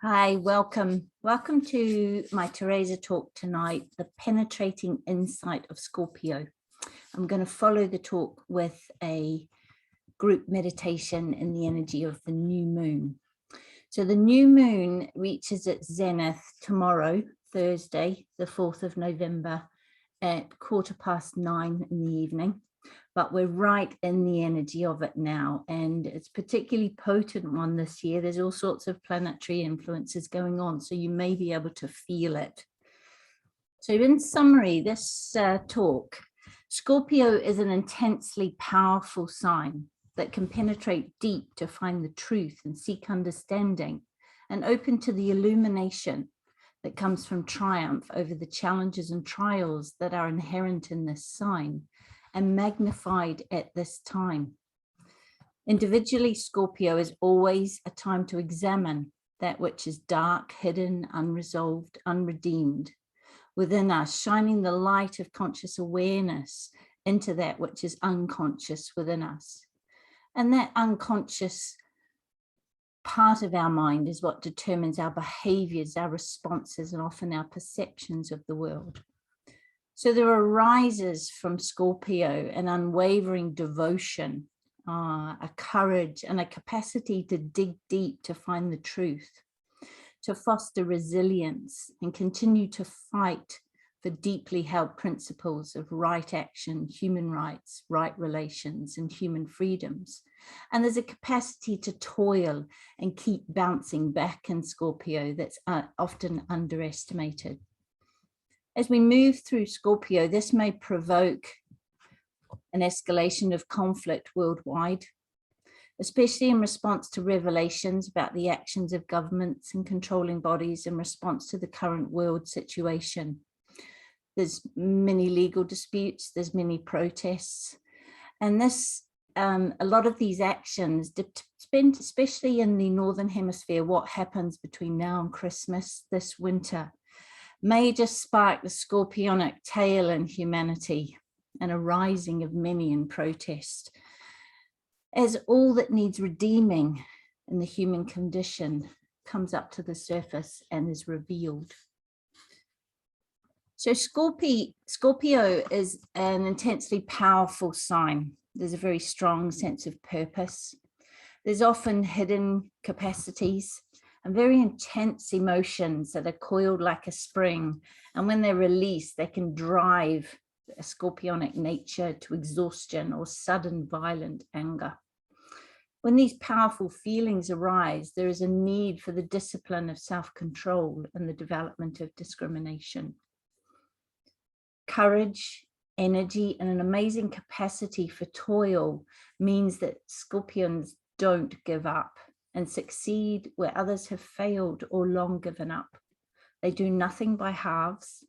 Hi, welcome. Welcome to my Teresa talk tonight, the penetrating insight of Scorpio. I'm going to follow the talk with a group meditation in the energy of the new moon. So the new moon reaches its zenith tomorrow, Thursday, the 4th of November at 9:15 in the evening. But we're right in the energy of it now, and it's particularly potent one this year. There's all sorts of planetary influences going on, so you may be able to feel it. So in summary, this talk, Scorpio is an intensely powerful sign that can penetrate deep to find the truth and seek understanding, and open to the illumination that comes from triumph over the challenges and trials that are inherent in this sign, and magnified at this time. Individually, Scorpio is always a time to examine that which is dark, hidden, unresolved, unredeemed within us, shining the light of conscious awareness into that which is unconscious within us. And that unconscious part of our mind is what determines our behaviours, our responses, and often our perceptions of the world. So there arises from Scorpio an unwavering devotion, a courage and a capacity to dig deep to find the truth, to foster resilience and continue to fight for deeply held principles of right action, human rights, right relations, and human freedoms. And there's a capacity to toil and keep bouncing back in Scorpio that's often underestimated. As we move through Scorpio, this may provoke an escalation of conflict worldwide, especially in response to revelations about the actions of governments and controlling bodies in response to the current world situation. There's many legal disputes, there's many protests, and this, a lot of these actions depend, especially in the Northern Hemisphere, what happens between now and Christmas this winter, may just spark the scorpionic tale in humanity and a rising of many in protest, as all that needs redeeming in the human condition comes up to the surface and is revealed. So Scorpio is an intensely powerful sign. There's a very strong sense of purpose. There's often hidden capacities and very intense emotions that are coiled like a spring. And when they're released, they can drive a scorpionic nature to exhaustion or sudden violent anger. When these powerful feelings arise, there is a need for the discipline of self-control and the development of discrimination. Courage, energy, and an amazing capacity for toil means that Scorpions don't give up and succeed where others have failed or long given up. They do nothing by halves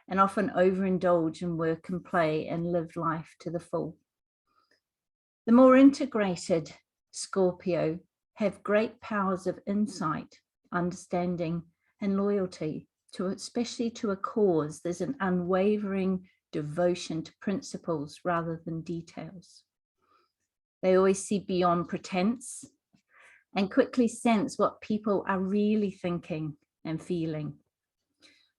and often overindulge in work and play and live life to the full. The more integrated Scorpio have great powers of insight, understanding, and loyalty, especially to a cause. There's an unwavering devotion to principles rather than details. They always see beyond pretense and quickly sense what people are really thinking and feeling.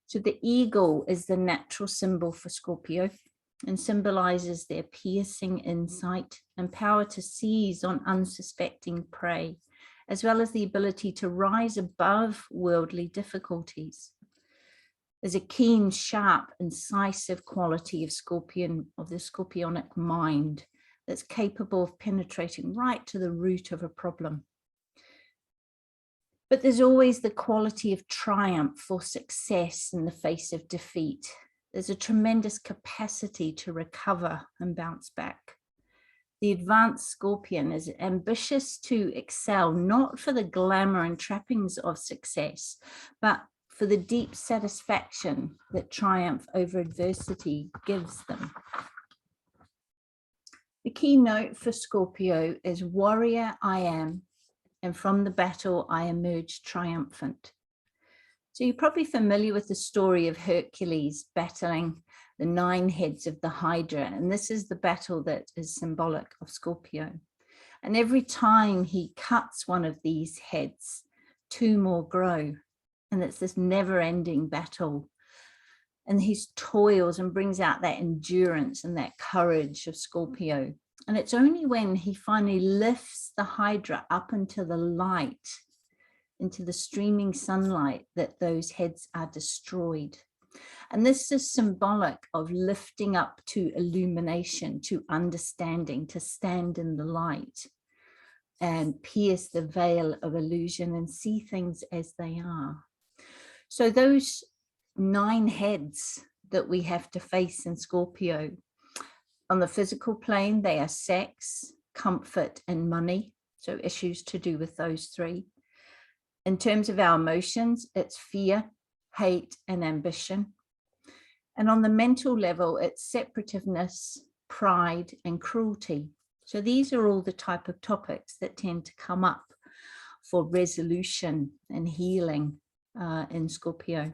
So the eagle is the natural symbol for Scorpio and symbolizes their piercing insight and power to seize on unsuspecting prey, as well as the ability to rise above worldly difficulties. There's a keen, sharp, incisive quality of the scorpionic mind that's capable of penetrating right to the root of a problem. But there's always the quality of triumph or success in the face of defeat. There's a tremendous capacity to recover and bounce back. The advanced Scorpion is ambitious to excel, not for the glamour and trappings of success, but for the deep satisfaction that triumph over adversity gives them. The keynote for Scorpio is warrior I am, and from the battle I emerged triumphant. So you're probably familiar with the story of Hercules battling the 9 heads of the Hydra, and this is the battle that is symbolic of Scorpio. And every time he cuts one of these heads, 2 more grow And it's this never-ending battle. And he toils and brings out that endurance and that courage of Scorpio. And it's only when he finally lifts the Hydra up into the light, into the streaming sunlight, that those heads are destroyed. And this is symbolic of lifting up to illumination, to understanding, to stand in the light and pierce the veil of illusion and see things as they are. So those 9 heads that we have to face in Scorpio, on the physical plane, they are sex, comfort, and money. So issues to do with those 3. In terms of our emotions, it's fear, hate, and ambition. And on the mental level, it's separativeness, pride, and cruelty. So these are all the type of topics that tend to come up for resolution and healing in Scorpio.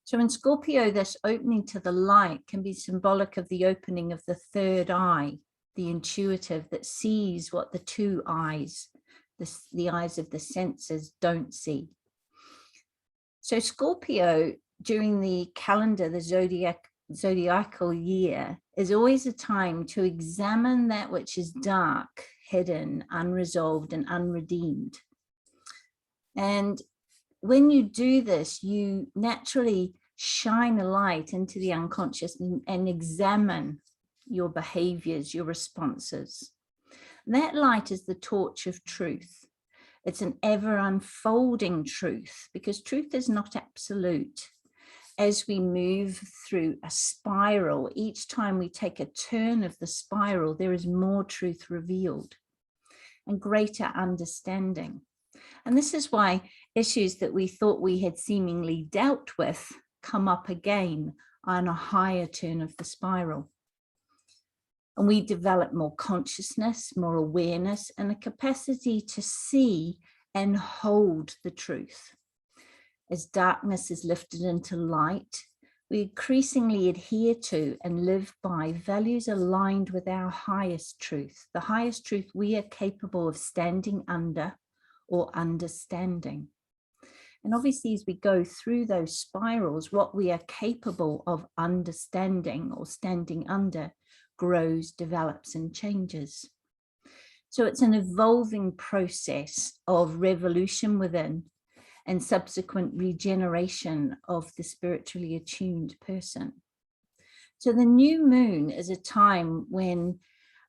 So in Scorpio, this opening to the light can be symbolic of the opening of the 3rd eye, the intuitive that sees what the 2 eyes, the eyes of the senses, don't see. So Scorpio, during the calendar, the zodiacal year, is always a time to examine that which is dark, hidden, unresolved, and unredeemed. And when you do this, you naturally shine a light into the unconscious and examine your behaviors, your responses. That light is the torch of truth. It's an ever unfolding truth, because truth is not absolute. As we move through a spiral, each time we take a turn of the spiral, there is more truth revealed and greater understanding. And this is why issues that we thought we had seemingly dealt with come up again on a higher turn of the spiral. And we develop more consciousness, more awareness, and a capacity to see and hold the truth. As darkness is lifted into light, we increasingly adhere to and live by values aligned with our highest truth, the highest truth we are capable of standing under or understanding. And obviously, as we go through those spirals, what we are capable of understanding or standing under grows, develops, and changes. So it's an evolving process of revolution within and subsequent regeneration of the spiritually attuned person. So the new moon is a time when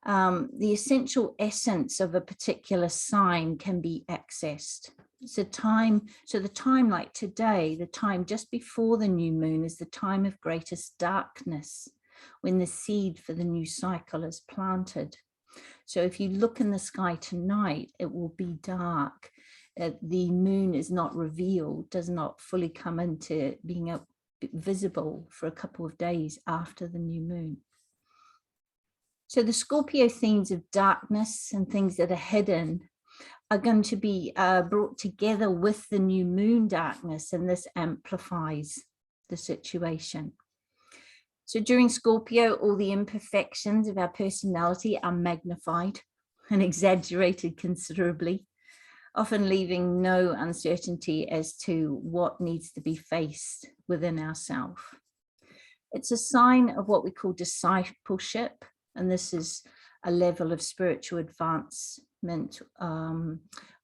the essential essence of a particular sign can be accessed. It's a time, so the time like today, the time just before the new moon is the time of greatest darkness, when the seed for the new cycle is planted. So if you look in the sky tonight, it will be dark. The moon is not revealed, does not fully come into being visible for a couple of days after the new moon. So the Scorpio themes of darkness and things that are hidden are going to be brought together with the new moon darkness, and this amplifies the situation. So during Scorpio, all the imperfections of our personality are magnified and exaggerated considerably, often leaving no uncertainty as to what needs to be faced within ourselves. It's a sign of what we call discipleship, and this is a level of spiritual advancement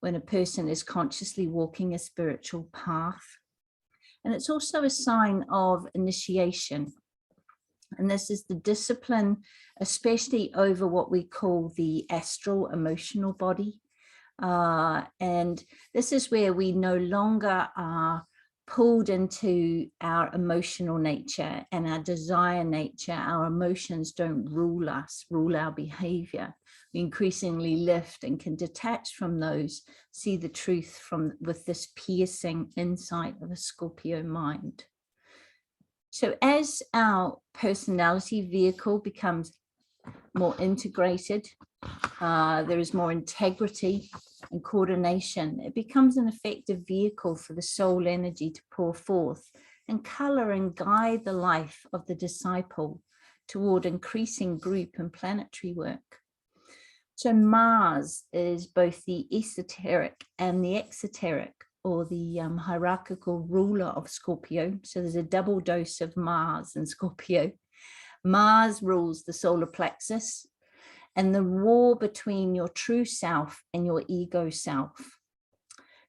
when a person is consciously walking a spiritual path. And it's also a sign of initiation. And this is the discipline, especially over what we call the astral emotional body. And this is where we no longer are pulled into our emotional nature and our desire nature. Our emotions don't rule us, rule our behavior. We increasingly lift and can detach from those, see the truth with this piercing insight of a Scorpio mind. So as our personality vehicle becomes more integrated, there is more integrity and coordination. It becomes an effective vehicle for the soul energy to pour forth and color and guide the life of the disciple toward increasing group and planetary work. So Mars is both the esoteric and the exoteric or the hierarchical ruler of Scorpio. So there's a double dose of Mars in Scorpio. Mars rules the solar plexus and the war between your true self and your ego self.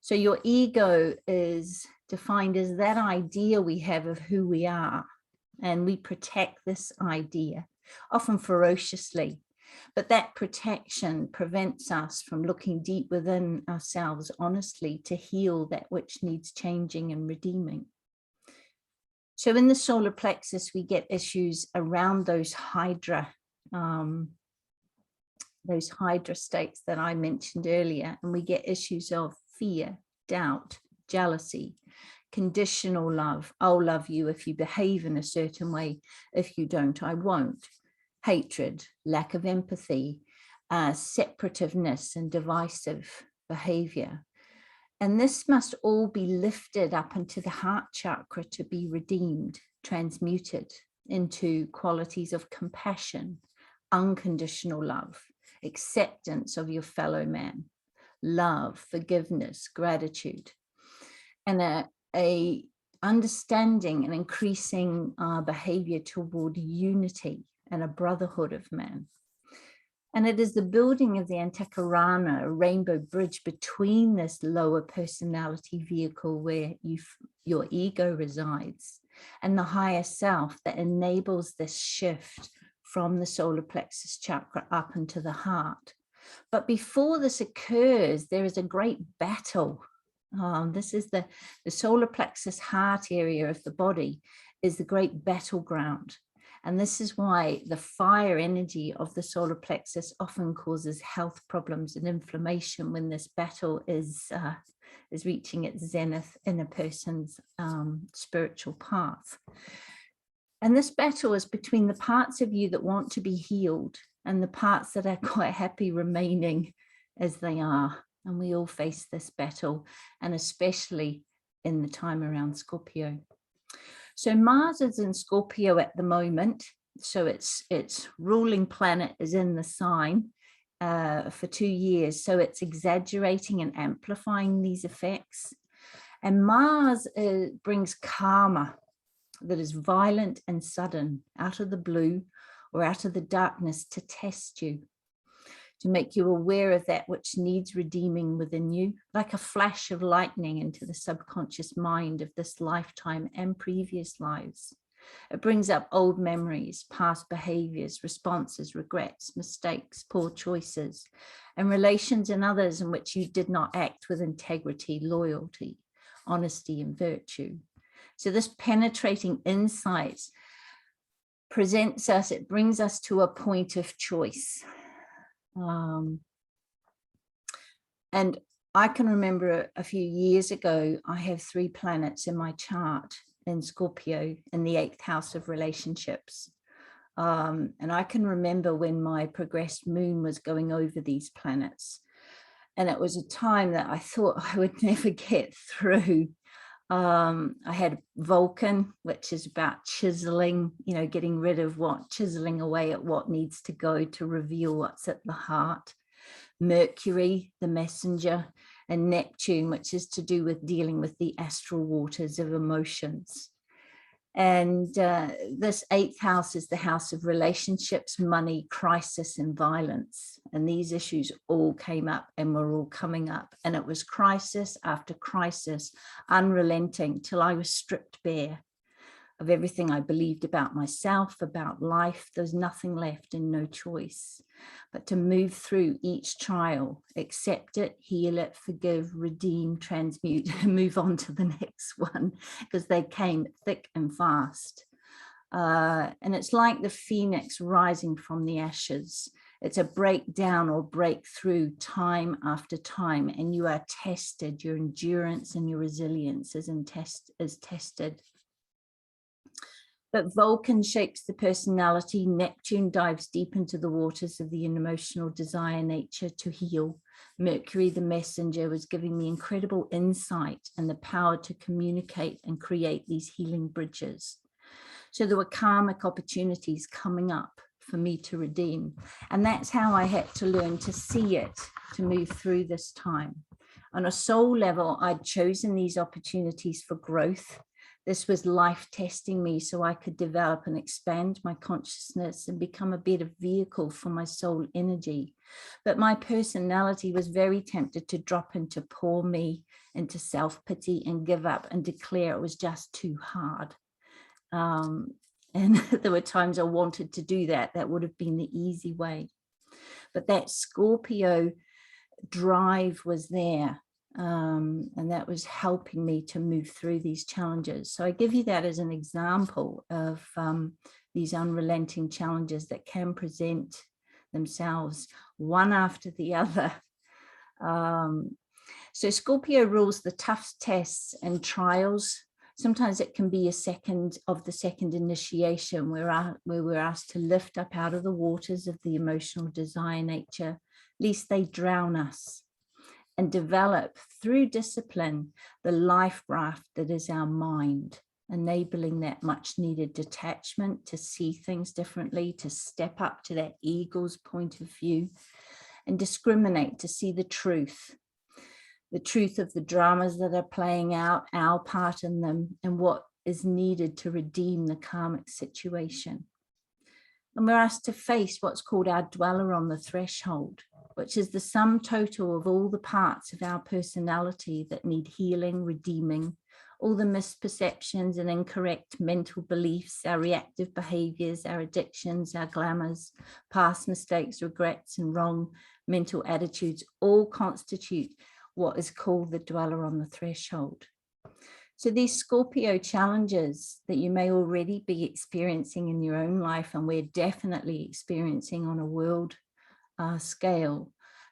So your ego is defined as that idea we have of who we are, and we protect this idea, often ferociously. But that protection prevents us from looking deep within ourselves honestly to heal that which needs changing and redeeming. So in the solar plexus, we get issues around those hydra states that I mentioned earlier, and we get issues of fear, doubt, jealousy, conditional love. I'll love you if you behave in a certain way. If you don't, I won't. Hatred, lack of empathy, separativeness and divisive behavior. And this must all be lifted up into the heart chakra to be redeemed, transmuted into qualities of compassion, unconditional love, acceptance of your fellow man, love, forgiveness, gratitude, and a understanding and increasing behavior toward unity and a brotherhood of man. And it is the building of the Antakarana, a rainbow bridge between this lower personality vehicle where your ego resides and the higher self, that enables this shift from the solar plexus chakra up into the heart. But before this occurs, there is a great battle. This is the solar plexus heart area of the body is the great battleground. And this is why the fire energy of the solar plexus often causes health problems and inflammation when this battle is reaching its zenith in a person's spiritual path. And this battle is between the parts of you that want to be healed and the parts that are quite happy remaining as they are. And we all face this battle, and especially in the time around Scorpio. So Mars is in Scorpio at the moment. So its ruling planet is in the sign for 2 years. So it's exaggerating and amplifying these effects. And Mars brings karma that is violent and sudden, out of the blue or out of the darkness, to test you, to make you aware of that which needs redeeming within you, like a flash of lightning into the subconscious mind of this lifetime and previous lives. It brings up old memories, past behaviors, responses, regrets, mistakes, poor choices, and relations in others in which you did not act with integrity, loyalty, honesty, and virtue. So this penetrating insight presents us, it brings us to a point of choice. And I can remember a few years ago, I have 3 planets in my chart in Scorpio in the 8th house of relationships. And I can remember when my progressed moon was going over these planets. And it was a time that I thought I would never get through. I had Vulcan, which is about chiseling, getting rid of chiseling away at what needs to go to reveal what's at the heart. Mercury, the messenger, and Neptune, which is to do with dealing with the astral waters of emotions. And this 8th house is the house of relationships, money, crisis, and violence. And these issues all came up and were all coming up. And it was crisis after crisis, unrelenting, till I was stripped bare of everything I believed about myself, about life. There's nothing left and no choice but to move through each trial, accept it, heal it, forgive, redeem, transmute, and move on to the next one, because they came thick and fast. And it's like the phoenix rising from the ashes. It's a breakdown or breakthrough time after time, and you are tested. Your endurance and your resilience is tested. But Vulcan shapes the personality. Neptune dives deep into the waters of the emotional desire nature to heal. Mercury, the messenger, was giving me incredible insight and the power to communicate and create these healing bridges. So there were karmic opportunities coming up for me to redeem. And that's how I had to learn to see it, to move through this time. On a soul level, I'd chosen these opportunities for growth. This was life testing me so I could develop and expand my consciousness and become a better vehicle for my soul energy. But my personality was very tempted to drop into poor me, into self-pity and give up and declare it was just too hard. And there were times I wanted to do that. That would have been the easy way. But that Scorpio drive was there. And that was helping me to move through these challenges. So I give you that as an example of these unrelenting challenges that can present themselves one after the other. So Scorpio rules the tough tests and trials. Sometimes it can be a second initiation where we're asked to lift up out of the waters of the emotional desire nature, lest they drown us, and develop through discipline the life raft that is our mind, enabling that much needed detachment to see things differently, to step up to that eagle's point of view and discriminate, to see the truth of the dramas that are playing out, our part in them, and what is needed to redeem the karmic situation. And we're asked to face what's called our dweller on the threshold, which is the sum total of all the parts of our personality that need healing, redeeming, all the misperceptions and incorrect mental beliefs, our reactive behaviours, our addictions, our glamours, past mistakes, regrets, and wrong mental attitudes all constitute what is called the dweller on the threshold. So these Scorpio challenges that you may already be experiencing in your own life, and we're definitely experiencing on a world scale,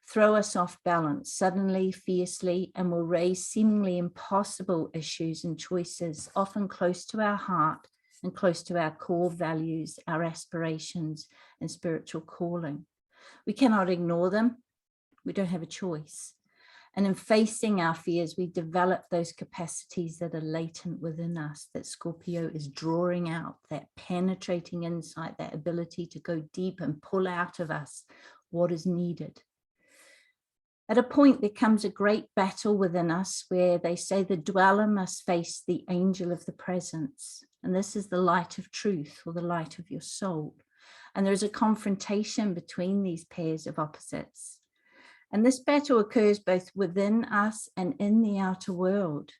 throw us off balance suddenly, fiercely, and will raise seemingly impossible issues and choices, often close to our heart and close to our core values, our aspirations, and spiritual calling. We cannot ignore them. We don't have a choice. And in facing our fears, we develop those capacities that are latent within us, that Scorpio is drawing out, that penetrating insight, that ability to go deep and pull out of us what is needed. At a point, there comes a great battle within us where they say the dweller must face the angel of the presence. And this is the light of truth, or the light of your soul. And there's a confrontation between these pairs of opposites. And this battle occurs both within us and in the outer world.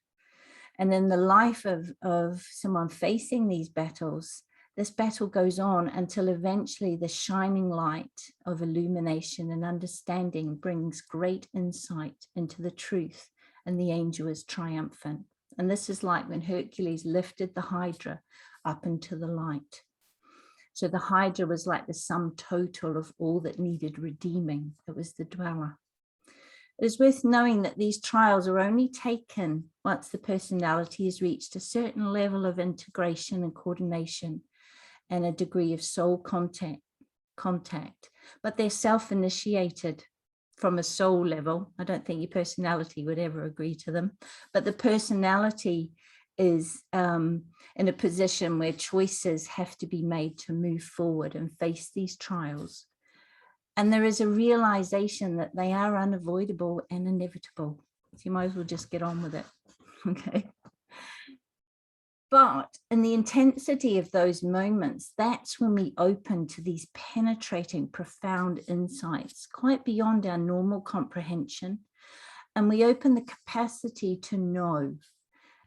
And in the life of someone facing these battles, this battle goes on until eventually the shining light of illumination and understanding brings great insight into the truth, and the angel is triumphant. And this is like when Hercules lifted the Hydra up into the light. So the Hydra was like the sum total of all that needed redeeming. It was the dweller. It is worth knowing that these trials are only taken once the personality has reached a certain level of integration and coordination and a degree of soul contact, but they're self-initiated from a soul level. I don't think your personality would ever agree to them, but the personality is in a position where choices have to be made to move forward and face these trials. And there is a realization that they are unavoidable and inevitable. So you might as well just get on with it. Okay. But in the intensity of those moments, that's when we open to these penetrating, profound insights, quite beyond our normal comprehension. And we open the capacity to know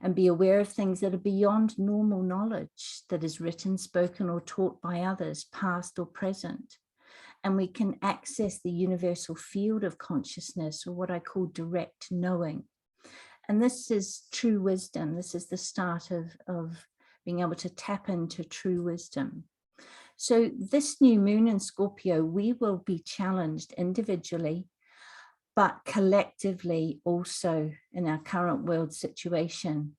and be aware of things that are beyond normal knowledge that is written, spoken, or taught by others, past or present. And we can access the universal field of consciousness, or what I call direct knowing. And this is true wisdom. This is the start of being able to tap into true wisdom. So this new moon in Scorpio, we will be challenged individually, but collectively also in our current world situation.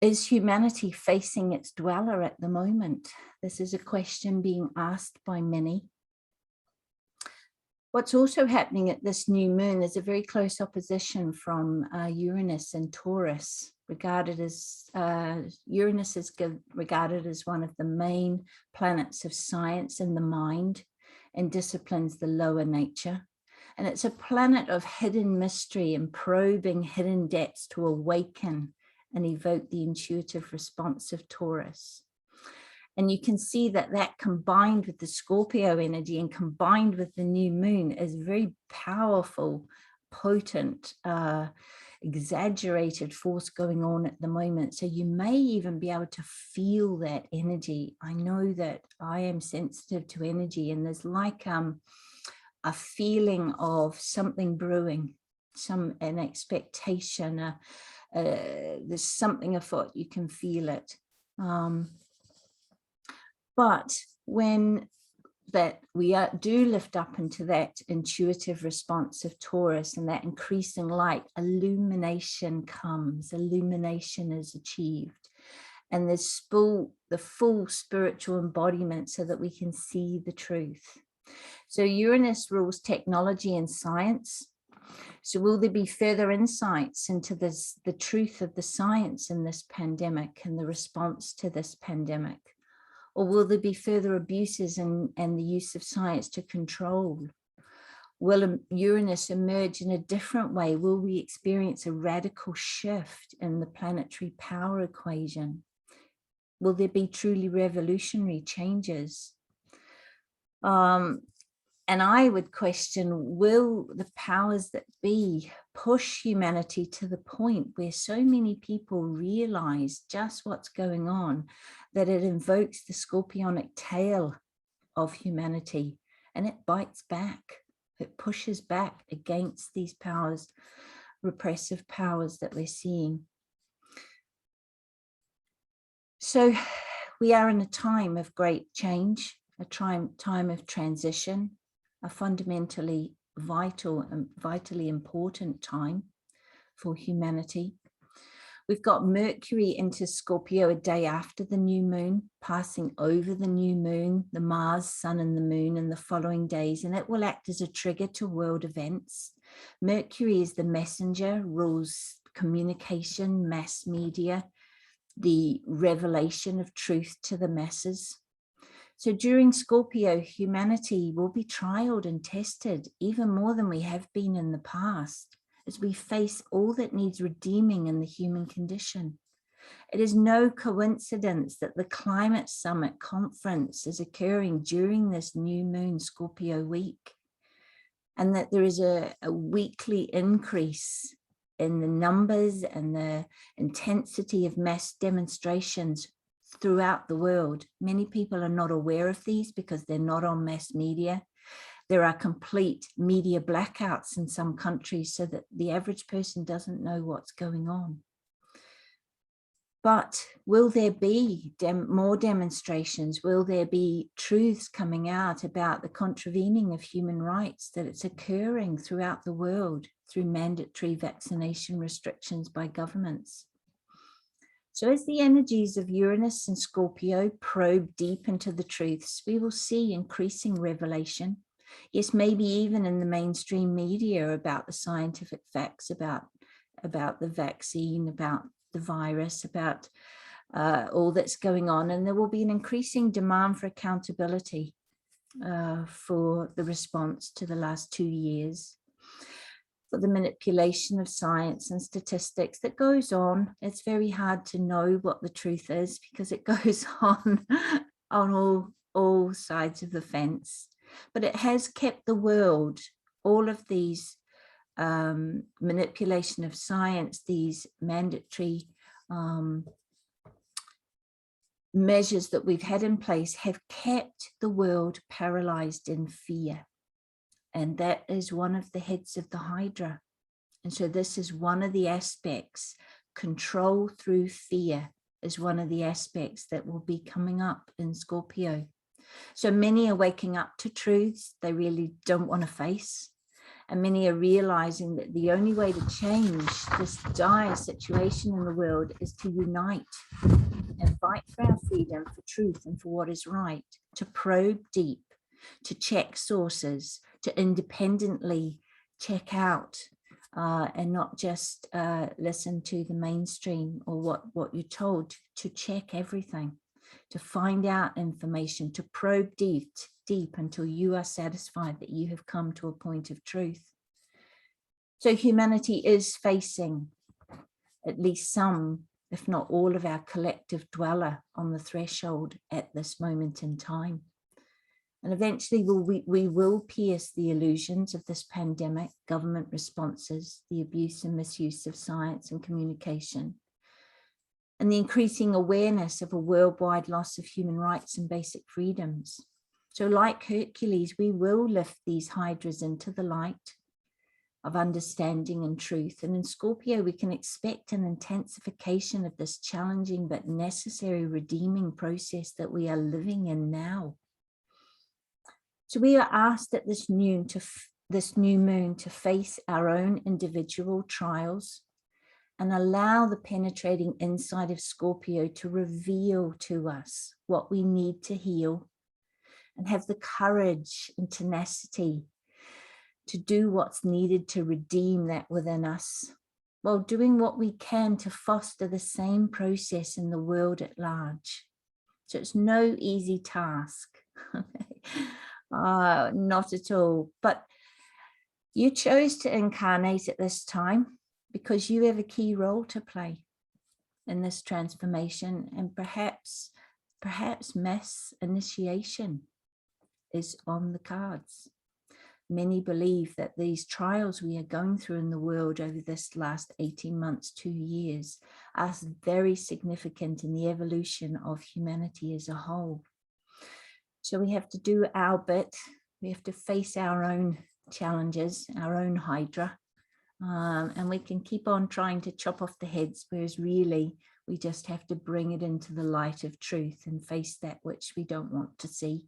Is humanity facing its dweller at the moment? This is a question being asked by many. What's also happening at this new moon is a very close opposition from Uranus and Taurus. Uranus is regarded as one of the main planets of science and the mind, and disciplines the lower nature. And it's a planet of hidden mystery and probing hidden depths to awaken and evoke the intuitive response of Taurus. And you can see that that combined with the Scorpio energy and combined with the new moon is very powerful, potent, exaggerated force going on at the moment. So you may even be able to feel that energy. I know that I am sensitive to energy, and there's like a feeling of something brewing, an expectation, there's something afoot, you can feel it. But when that we do lift up into that intuitive response of Taurus and that increasing light, illumination comes, illumination is achieved. And there's the full spiritual embodiment so that we can see the truth. So Uranus rules technology and science. So will there be further insights into the truth of the science in this pandemic and the response to this pandemic? Or will there be further abuses and the use of science to control? Will Uranus emerge in a different way? Will we experience a radical shift in the planetary power equation? Will there be truly revolutionary changes? And I would question, will the powers that be push humanity to the point where so many people realize just what's going on, that it invokes the scorpionic tail of humanity and it bites back, it pushes back against these powers, repressive powers that we're seeing. So we are in a time of great change, a time of transition, a fundamentally vital and vitally important time for humanity. We've got Mercury into Scorpio a day after the new moon, passing over the new moon, the Mars, Sun and the moon in the following days, and it will act as a trigger to world events. Mercury is the messenger, rules communication, mass media, the revelation of truth to the masses. So during Scorpio, humanity will be trialed and tested even more than we have been in the past, as we face all that needs redeeming in the human condition. It is no coincidence that the Climate Summit conference is occurring during this new moon Scorpio week, and that there is a weekly increase in the numbers and the intensity of mass demonstrations throughout the world. Many people are not aware of these because they're not on mass media. There are complete media blackouts in some countries so that the average person doesn't know what's going on. But will there be more demonstrations? Will there be truths coming out about the contravening of human rights, that it's occurring throughout the world through mandatory vaccination restrictions by governments? So as the energies of Uranus and Scorpio probe deep into the truths, we will see increasing revelation. Yes, maybe even in the mainstream media about the scientific facts, about the vaccine, about the virus, about all that's going on. And there will be an increasing demand for accountability for the response to the last 2 years. For the manipulation of science and statistics that goes on. It's very hard to know what the truth is because it goes on all sides of the fence. But it has kept the world, all of these manipulation of science, these mandatory measures that we've had in place have kept the world paralyzed in fear. And that is one of the heads of the Hydra. And so this is one of the aspects, control through fear is one of the aspects that will be coming up in Scorpio. So many are waking up to truths they really don't want to face. And many are realizing that the only way to change this dire situation in the world is to unite and fight for our freedom, for truth and for what is right, to probe deep, to check sources, to independently check out and not just listen to the mainstream or what you're told, to check everything, to find out information, to probe deep, deep until you are satisfied that you have come to a point of truth. So humanity is facing at least some, if not all, of our collective dweller on the threshold at this moment in time. And eventually we will pierce the illusions of this pandemic, government responses, the abuse and misuse of science and communication, and the increasing awareness of a worldwide loss of human rights and basic freedoms. So like Hercules, we will lift these hydras into the light of understanding and truth. And in Scorpio, we can expect an intensification of this challenging but necessary redeeming process that we are living in now. So we are asked at this new moon to face our own individual trials and allow the penetrating insight of Scorpio to reveal to us what we need to heal, and have the courage and tenacity to do what's needed to redeem that within us, while doing what we can to foster the same process in the world at large. So it's no easy task. Not at all. But you chose to incarnate at this time because you have a key role to play in this transformation, and perhaps mass initiation is on the cards. Many believe that these trials we are going through in the world over this last 18 months, 2 years, are very significant in the evolution of humanity as a whole. So we have to do our bit. We have to face our own challenges, our own hydra, and we can keep on trying to chop off the heads, whereas really we just have to bring it into the light of truth and face that which we don't want to see.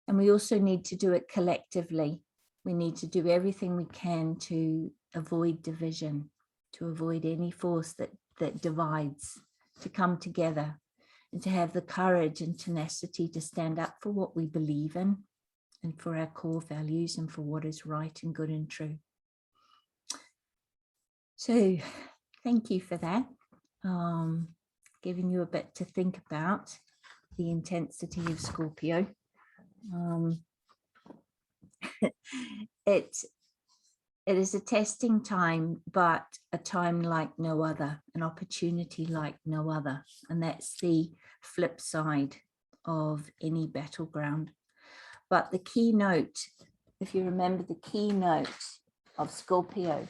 And we also need to do it collectively. We need to do everything we can to avoid division, to avoid any force that divides, to come together and to have the courage and tenacity to stand up for what we believe in and for our core values and for what is right and good and true. So thank you for that. Giving you a bit to think about the intensity of Scorpio. It is a testing time, but a time like no other, an opportunity like no other. And that's the flip side of any battleground. But the keynote, if you remember the keynote of Scorpio,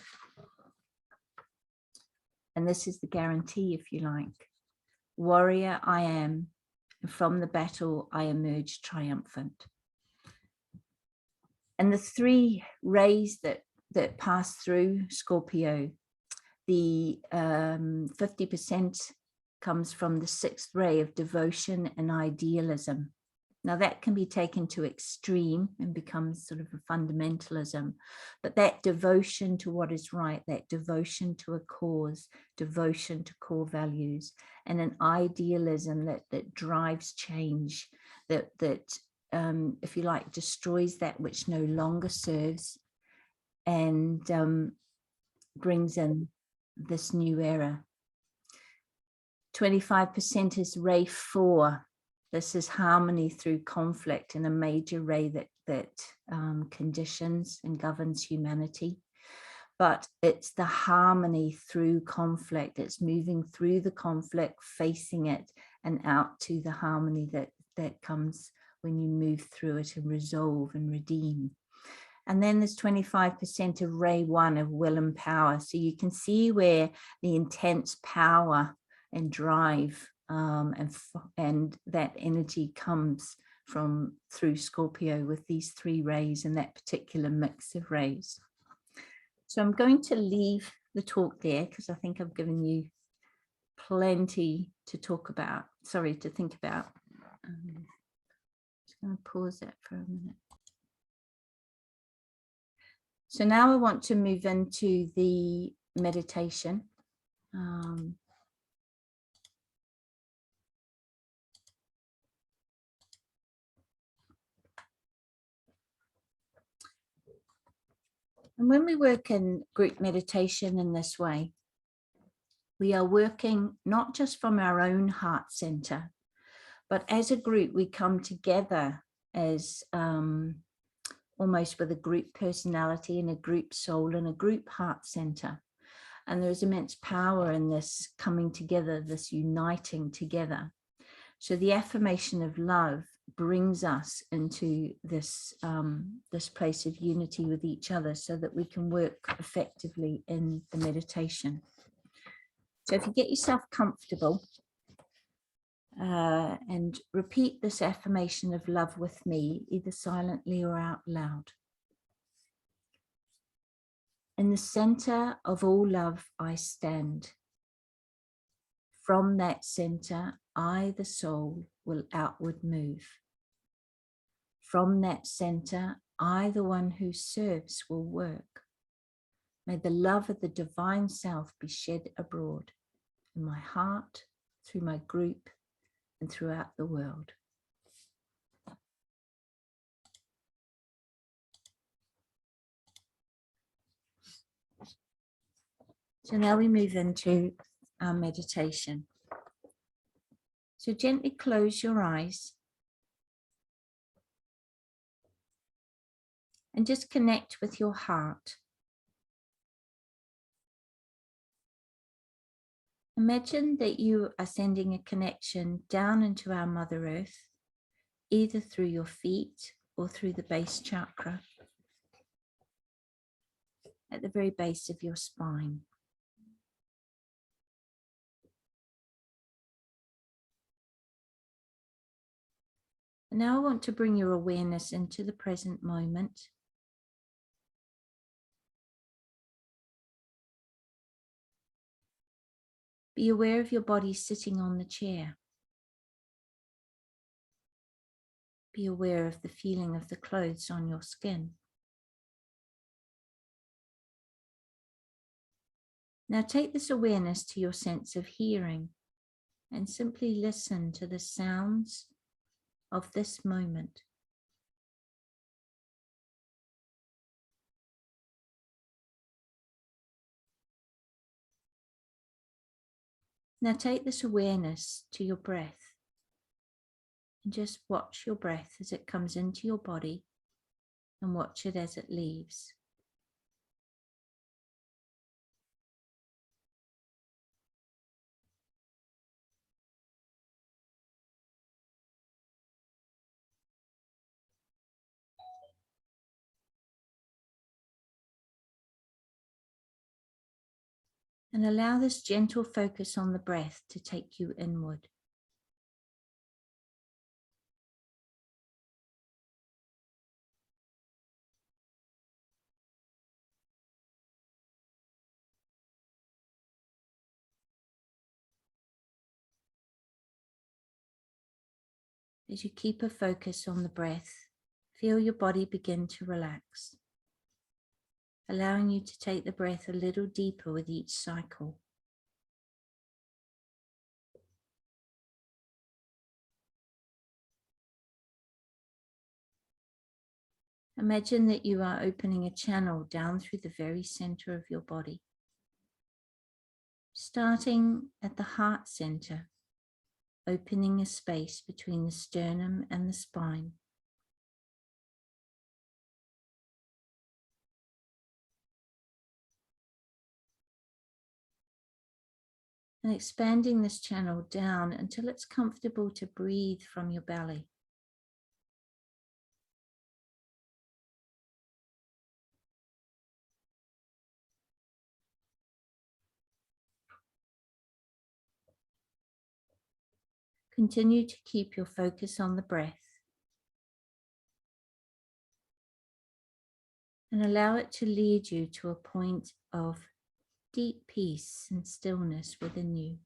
and this is the guarantee, if you like: warrior I am, and from the battle I emerge triumphant. And the three rays that pass through Scorpio, the 50% comes from the sixth ray of devotion and idealism. Now that can be taken to extreme and becomes sort of a fundamentalism, but that devotion to what is right, that devotion to a cause, devotion to core values, and an idealism that drives change, that if you like, destroys that which no longer serves, and brings in this new era. 25% is ray 4. This is harmony through conflict, and a major ray that conditions and governs humanity. But it's the harmony through conflict. It's moving through the conflict, facing it, and out to the harmony that comes when you move through it and resolve and redeem. And then there's 25% of ray 1 of will and power. So you can see where the intense power and drive and that energy comes from through Scorpio with these three rays and that particular mix of rays. So I'm going to leave the talk there because I think I've given you plenty to talk about, to think about. Just going to pause that for a minute. So now I want to move into the meditation. And when we work in group meditation in this way, we are working not just from our own heart center, but as a group, we come together as almost with a group personality and a group soul and a group heart center. And there's immense power in this coming together, this uniting together. So the affirmation of love brings us into this, this place of unity with each other so that we can work effectively in the meditation. So if you get yourself comfortable and repeat this affirmation of love with me, either silently or out loud. In the center of all love, I stand. From that center, I, the soul, will outward move. From that center, I, the one who serves, will work. May the love of the divine self be shed abroad in my heart, through my group, and throughout the world. So now we move into our meditation. So gently close your eyes and just connect with your heart. Imagine that you are sending a connection down into our Mother Earth, either through your feet or through the base chakra, at the very base of your spine. And now I want to bring your awareness into the present moment. Be aware of your body sitting on the chair. Be aware of the feeling of the clothes on your skin. Now take this awareness to your sense of hearing and simply listen to the sounds of this moment. Now take this awareness to your breath and just watch your breath as it comes into your body and watch it as it leaves. And allow this gentle focus on the breath to take you inward. As you keep a focus on the breath, feel your body begin to relax, allowing you to take the breath a little deeper with each cycle. Imagine that you are opening a channel down through the very center of your body, starting at the heart center, opening a space between the sternum and the spine. And expanding this channel down until it's comfortable to breathe from your belly. Continue to keep your focus on the breath and allow it to lead you to a point of deep peace and stillness within you.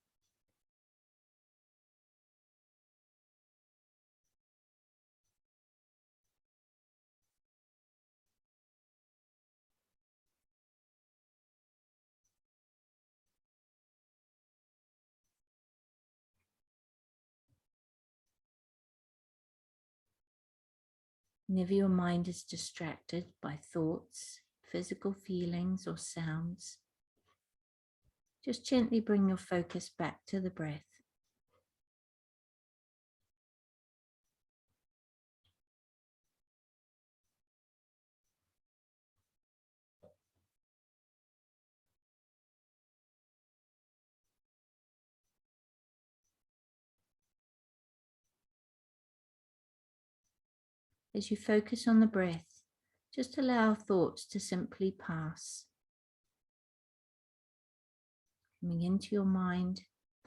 Whenever your mind is distracted by thoughts, physical feelings, or sounds, just gently bring your focus back to the breath. As you focus on the breath, just allow thoughts to simply pass, coming into your mind,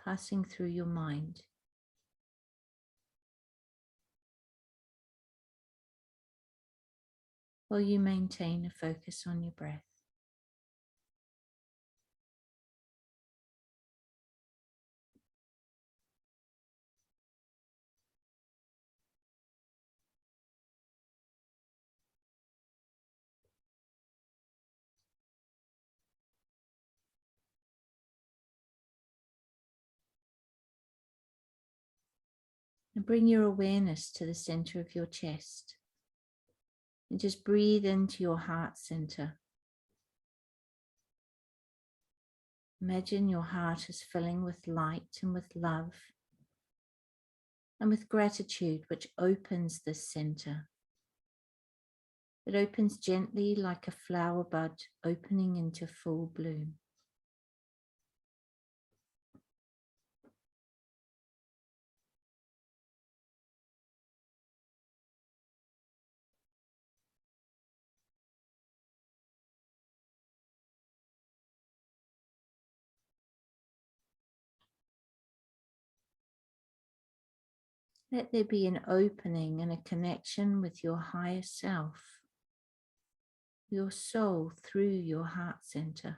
passing through your mind. While you maintain a focus on your breath. And bring your awareness to the center of your chest. And just breathe into your heart center. Imagine your heart is filling with light and with love and with gratitude, which opens this center. It opens gently like a flower bud opening into full bloom. Let there be an opening and a connection with your higher self, your soul through your heart center.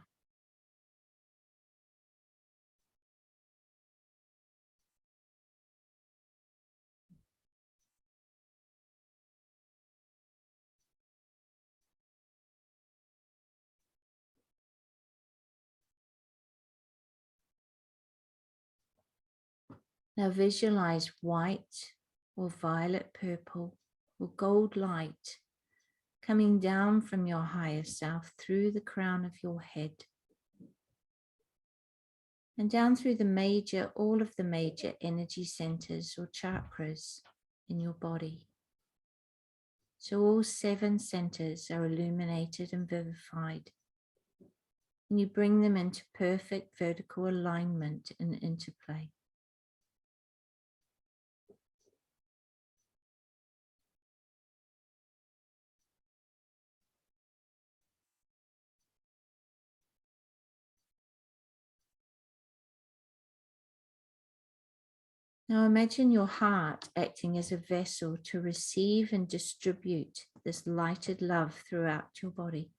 Now visualize white or violet purple or gold light coming down from your higher self through the crown of your head and down through all of the major energy centers or chakras in your body. So all 7 centers are illuminated and vivified, and you bring them into perfect vertical alignment and interplay. Now imagine your heart acting as a vessel to receive and distribute this lighted love throughout your body.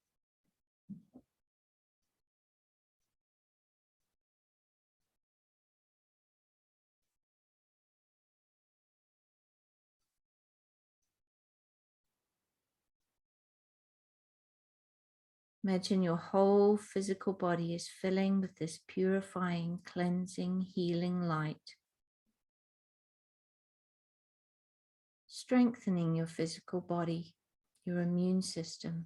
Imagine your whole physical body is filling with this purifying, cleansing, healing light, strengthening your physical body, your immune system,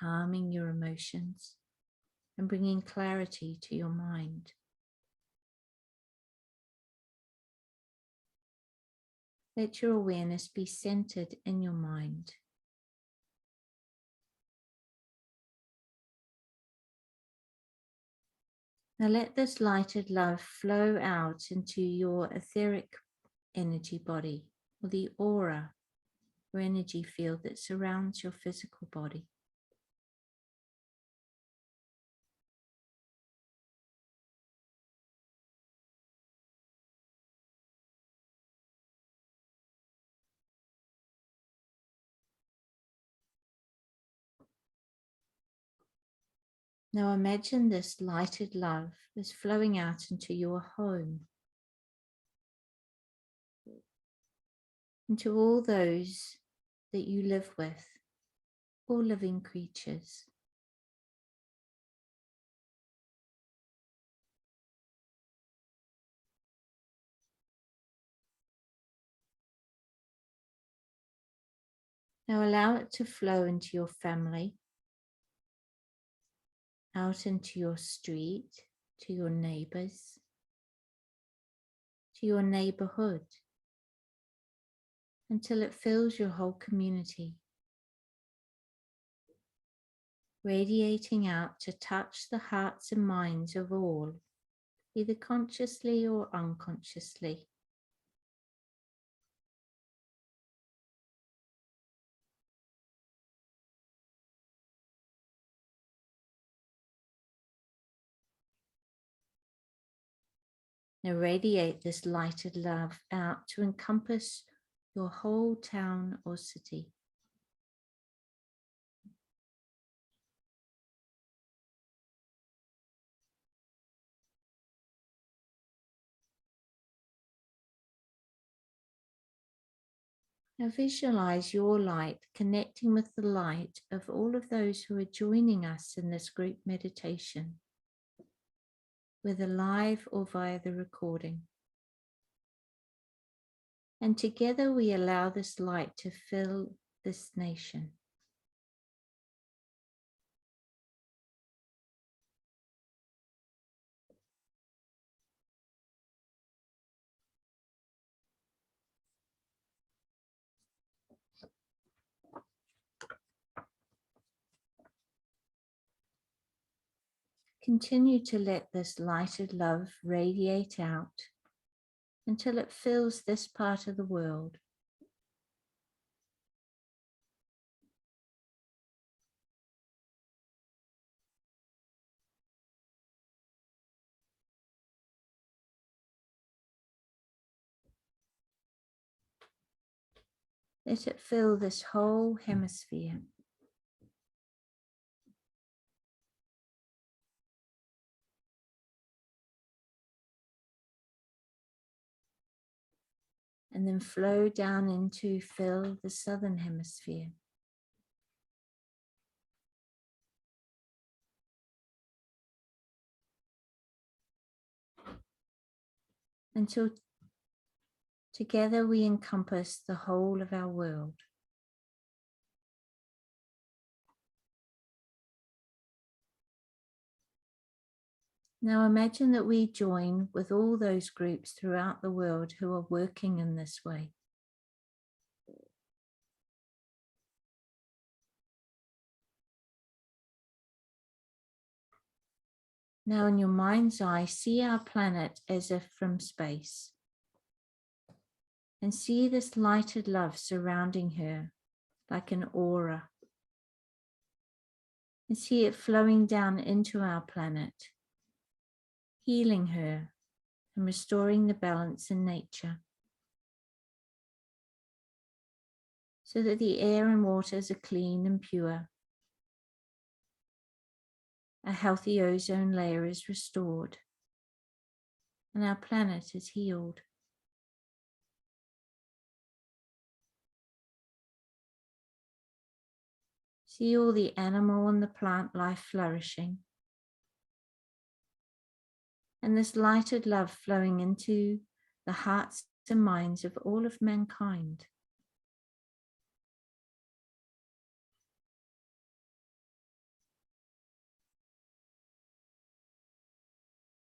calming your emotions, and bringing clarity to your mind. Let your awareness be centered in your mind. Now let this lighted love flow out into your etheric energy body, or the aura or energy field that surrounds your physical body. Now imagine this lighted love is flowing out into your home, into all those that you live with, all living creatures. Now allow it to flow into your family, out into your street, to your neighbors, to your neighborhood, until it fills your whole community, radiating out to touch the hearts and minds of all, either consciously or unconsciously. Now radiate this lighted love out to encompass your whole town or city. Now visualize your light connecting with the light of all of those who are joining us in this group meditation, whether live or via the recording. And together we allow this light to fill this nation. Continue to let this lighted love radiate out until it fills this part of the world. Let it fill this whole hemisphere. And then flow down into fill the southern hemisphere. Until together we encompass the whole of our world. Now imagine that we join with all those groups throughout the world who are working in this way. Now in your mind's eye, see our planet as if from space. And see this lighted love surrounding her like an aura. And see it flowing down into our planet, healing her and restoring the balance in nature, so that the air and waters are clean and pure. A healthy ozone layer is restored, and our planet is healed. See all the animal and the plant life flourishing, and this lighted love flowing into the hearts and minds of all of mankind.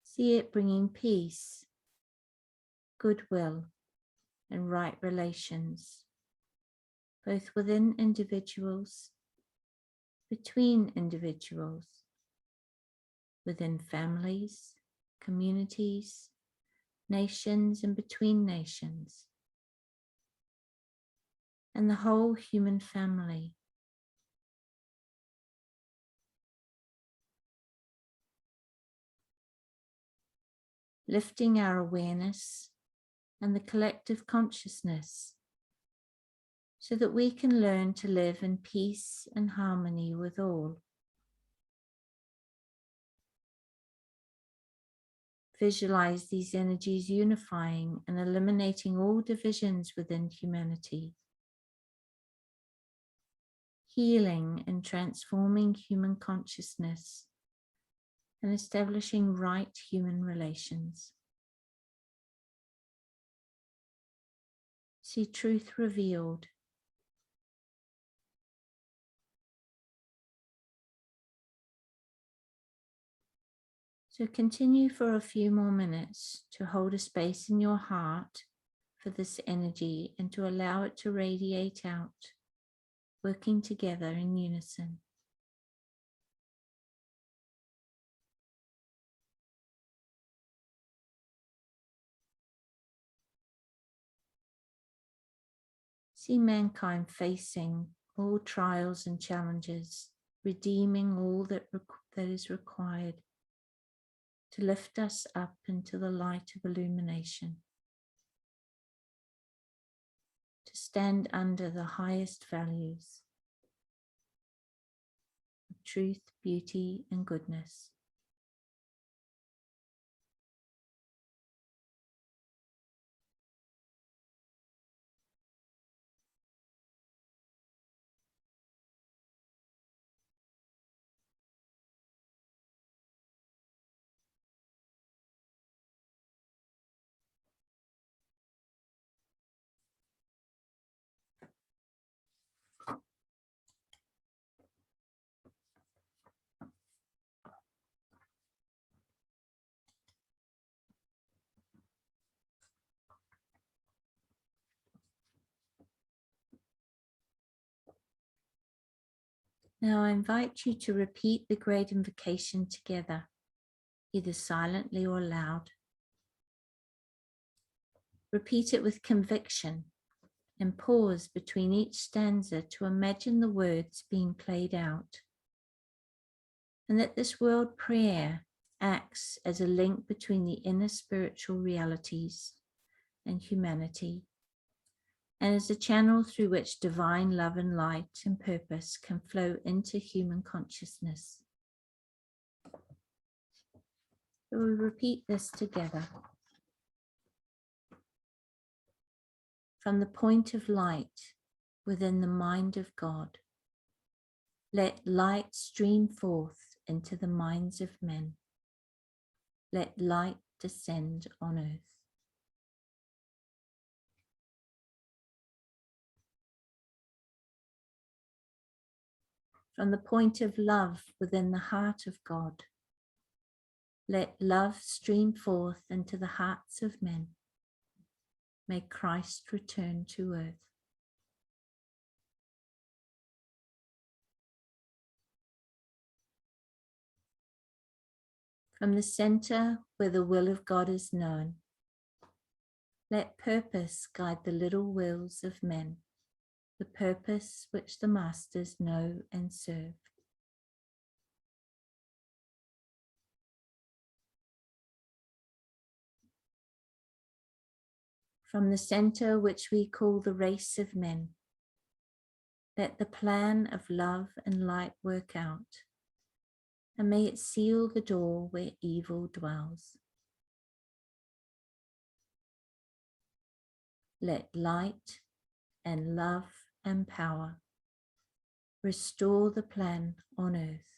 See it bringing peace, goodwill, and right relations, both within individuals, between individuals, within families, communities, nations, and between nations, and the whole human family. Lifting our awareness and the collective consciousness so that we can learn to live in peace and harmony with all. Visualize these energies unifying and eliminating all divisions within humanity, healing and transforming human consciousness, and establishing right human relations. See truth revealed. So continue for a few more minutes to hold a space in your heart for this energy and to allow it to radiate out, working together in unison. See mankind facing all trials and challenges, redeeming all that is required, to lift us up into the light of illumination, to stand under the highest values of truth, beauty, and goodness. Now I invite you to repeat the great invocation together, either silently or loud. Repeat it with conviction and pause between each stanza to imagine the words being played out. And that this world prayer acts as a link between the inner spiritual realities and humanity, and as a channel through which divine love and light and purpose can flow into human consciousness. So we repeat this together. From the point of light within the mind of God, let light stream forth into the minds of men. Let light descend on earth. From the point of love within the heart of God, let love stream forth into the hearts of men. May Christ return to earth. From the center where the will of God is known, let purpose guide the little wills of men, the purpose which the masters know and serve. From the center which we call the race of men, let the plan of love and light work out, and may it seal the door where evil dwells. Let light and love and power restore the plan on earth.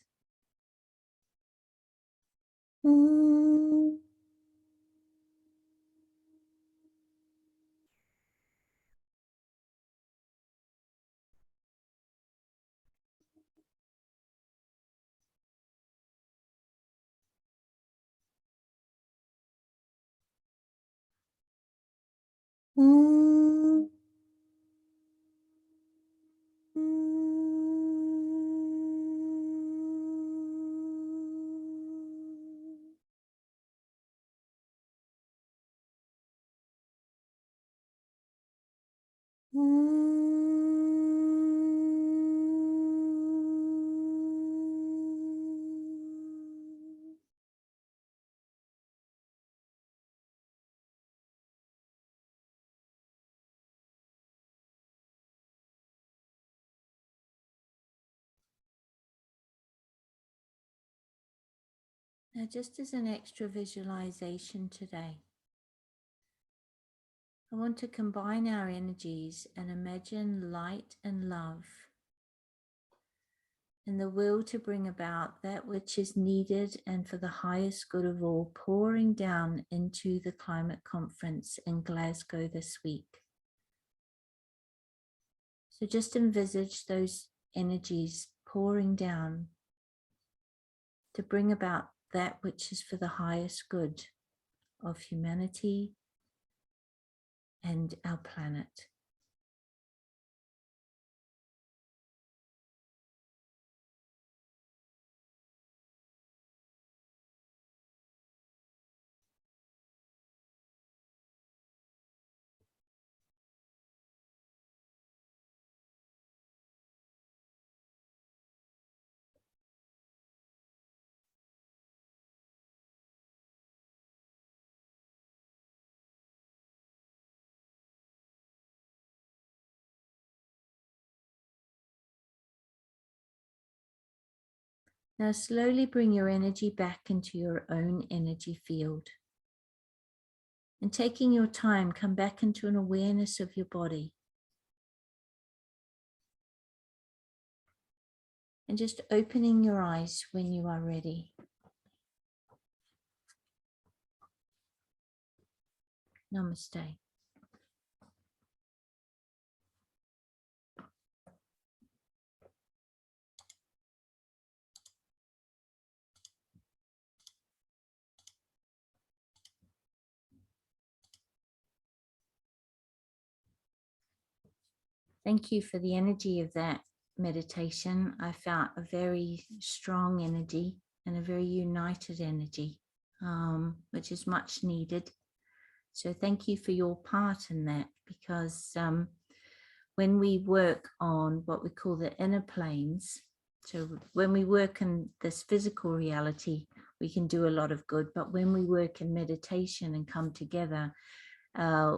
Now, just as an extra visualization today, I want to combine our energies and imagine light and love and the will to bring about that which is needed and for the highest good of all pouring down into the climate conference in Glasgow this week. So just envisage those energies pouring down to bring about that which is for the highest good of humanity and our planet. Now slowly bring your energy back into your own energy field. And taking your time, come back into an awareness of your body. And just opening your eyes when you are ready. Namaste. Thank you for the energy of that meditation. I felt a very strong energy and a very united energy, which is much needed. So thank you for your part in that, because when we work on what we call the inner planes, so when we work in this physical reality, we can do a lot of good, but when we work in meditation and come together,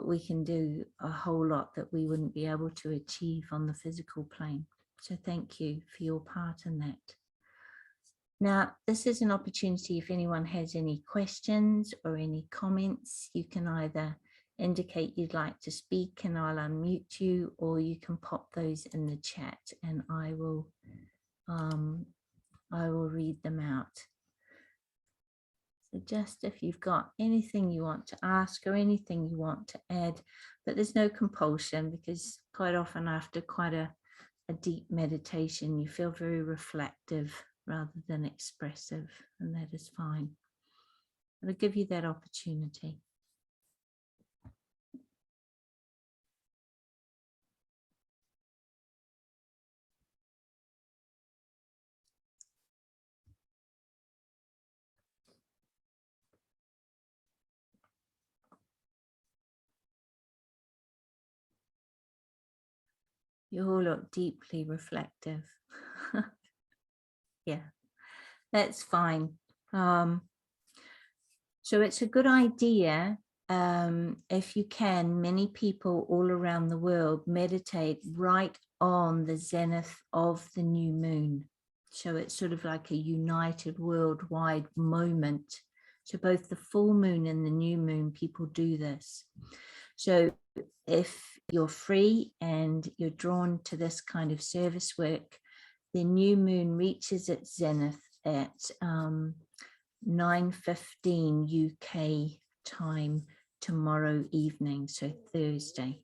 we can do a whole lot that we wouldn't be able to achieve on the physical plane. So thank you for your part in that. Now, this is an opportunity if anyone has any questions or any comments, you can either indicate you'd like to speak and I'll unmute you, or you can pop those in the chat and I will read them out. So just if you've got anything you want to ask or anything you want to add, but there's no compulsion, because quite often after quite a deep meditation, you feel very reflective rather than expressive, and that is fine. I'll give you that opportunity. You all look deeply reflective. Yeah, that's fine. So it's a good idea, if you can, many people all around the world meditate right on the zenith of the new moon. So it's sort of like a united worldwide moment. So both the full moon and the new moon, people do this. So if you're free and you're drawn to this kind of service work, the new moon reaches its zenith at 9:15 UK time tomorrow evening, so Thursday.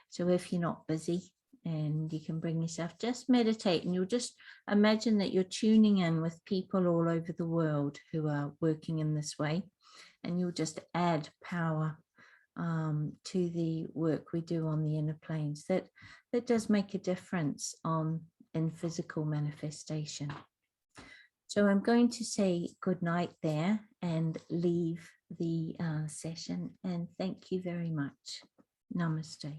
So if you're not busy and you can bring yourself, just meditate, and you'll just imagine that you're tuning in with people all over the world who are working in this way, and you'll just add power to the work we do on the inner planes. That does make a difference in physical manifestation. So I'm going to say good night there and leave the session, and thank you very much. Namaste.